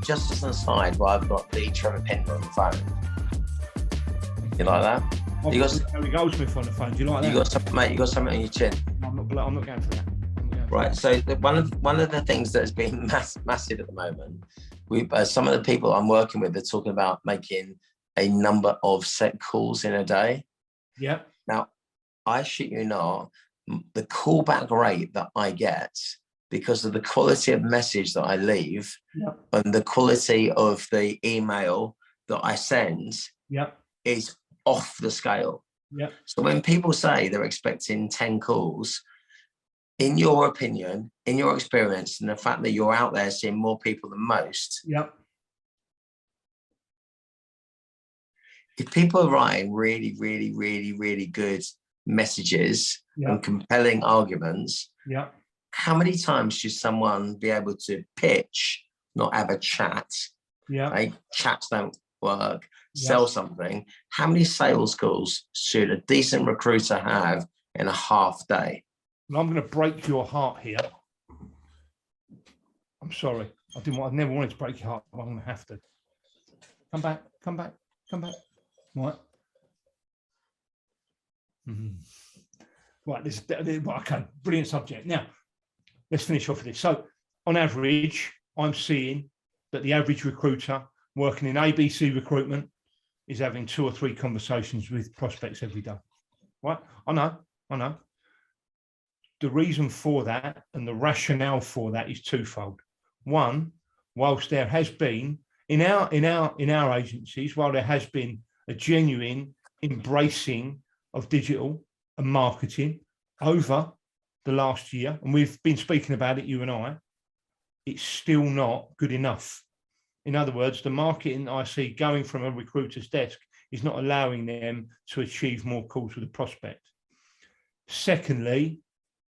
just as an aside, while I've got the Trevor Pender on the phone. You like that? You got Harry Goldsmith on the phone. Do you like that? You got something, mate. You got something on your chin. I'm not going for that. Right. So one of the things that has been massive at the moment, some of the people I'm working with are talking about making a number of set calls in a day. Yeah. Now, I shit you not, the callback rate that I get, because of the quality of message that I leave, and the quality of the email that I send, is off the scale. So when people say they're expecting 10 calls, in your opinion, in your experience, and the fact that you're out there seeing more people than most, if people are writing really, really, really, really good messages and compelling arguments, how many times should someone be able to pitch, not have a chat? Right? Chats don't work. Sell something. How many sales calls should a decent recruiter have in a half day? And I'm going to break your heart here. I'm sorry. I never wanted to break your heart, but I'm going to have to. Come back. Right. Right. Okay. Brilliant subject. Now, let's finish off with this. So, on average, I'm seeing that the average recruiter working in ABC recruitment is having 2 or 3 conversations with prospects every day. Right? I know. The reason for that and the rationale for that is twofold. One, whilst there has been in our agencies, while there has been a genuine embracing of digital and marketing over the last year, and we've been speaking about it, you and I, it's still not good enough. In other words, the marketing I see going from a recruiter's desk is not allowing them to achieve more calls with a prospect. Secondly,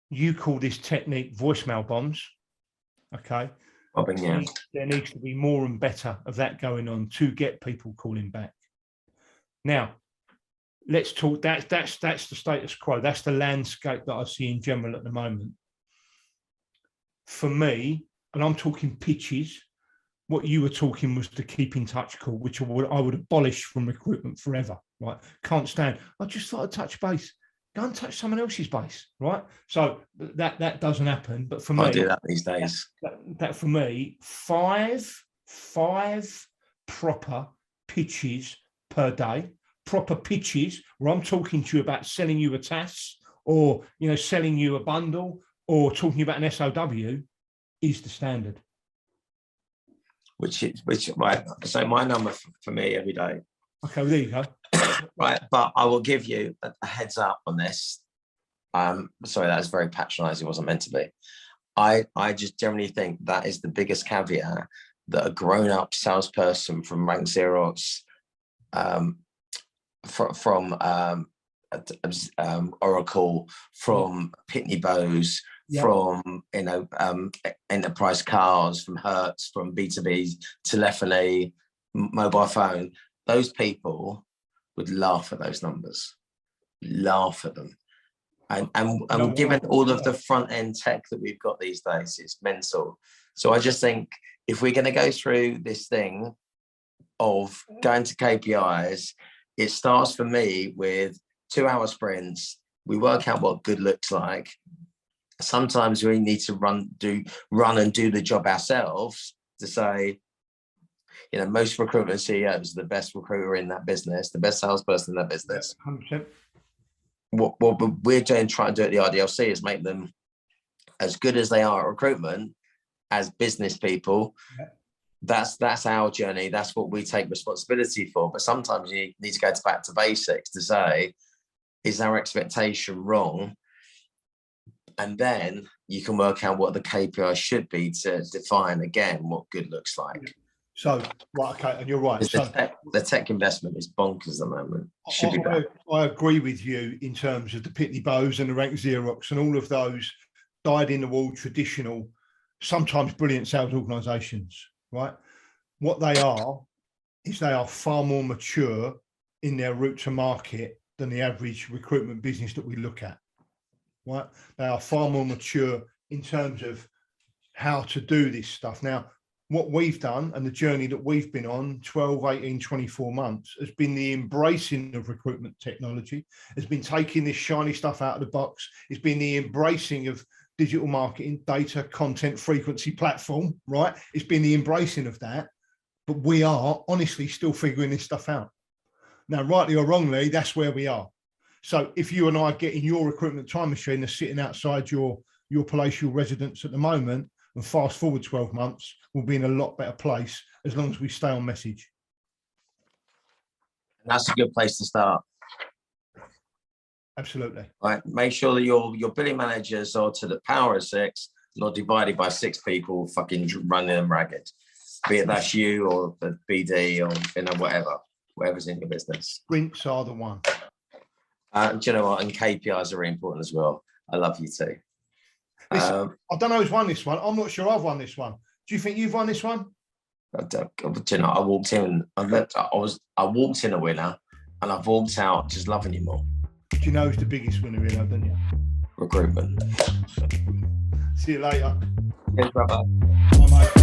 you call this technique voicemail bombs. Okay. There needs to be more and better of that going on to get people calling back. Now, let's talk. That's the status quo. That's the landscape that I see in general at the moment. For me, and I'm talking pitches, what you were talking was the keep in touch call, which I would abolish from recruitment forever. Right? Can't stand. I just thought I'd touch base. Go and touch someone else's base, right? So that doesn't happen. But for me, I do that these days. That for me, five proper pitches per day. Proper pitches where I'm talking to you about selling you a TAS, or selling you a bundle, or talking about an SOW, is the standard. Which right. So my number for me every day. Okay, well, there you go. Right, but I will give you a heads up on this. Sorry, that was very patronizing. It wasn't meant to be. I just generally think that is the biggest caveat that a grown-up salesperson from Rank Xerox, from Oracle, from Pitney Bowes, from enterprise cars, from Hertz, from B2B telephony, mobile phone. Those people would laugh at those numbers, laugh at them. And given all of the front end tech that we've got these days, it's mental. So I just think if we're going to go through this thing of going to KPIs, it starts for me with 2-hour sprints. We work out what good looks like. Sometimes we need to run and do the job ourselves to say, most recruitment CEOs are the best recruiter in that business, the best salesperson in that business. 100%. What we're trying to do at the RDLC is make them as good as they are at recruitment as business people. That's our journey. That's what we take responsibility for. But sometimes you need to go back to basics to say, is our expectation wrong? And then you can work out what the KPI should be to define again what good looks like. So, right, okay, and you're right. So, the tech investment is bonkers at the moment. Should be better. I agree with you in terms of the Pitney Bowes and the Rank Xerox and all of those dyed-in-the-wool traditional, sometimes brilliant sales organisations, right? What they are is they are far more mature in their route to market than the average recruitment business that we look at, right? They are far more mature in terms of how to do this stuff. Now, what we've done and the journey that we've been on 12, 18, 24 months has been the embracing of recruitment technology, has been taking this shiny stuff out of the box. It's been the embracing of digital marketing, data, content, frequency, platform, right? It's been the embracing of that. But we are honestly still figuring this stuff out. Now, rightly or wrongly, that's where we are. So if you and I get in your recruitment time machine that's sitting outside your palatial residence at the moment, and fast forward 12 months, we'll be in a lot better place as long as we stay on message. That's a good place to start. Absolutely. Right. Make sure that your billing managers are to the power of 6, not divided by 6 people fucking running them ragged. Be it that's you or the BD or whatever's in your business. Sprints are the one. Do you know what? And KPIs are really important as well. I love you too. Listen, I don't know who's won this one. I'm not sure I've won this one. Do you think you've won this one? You know, I walked in. I walked in a winner, and I've walked out just loving you more. Do you know who's the biggest winner in, don't you? Recruitment. See you later. Yes, brother. Bye, mate.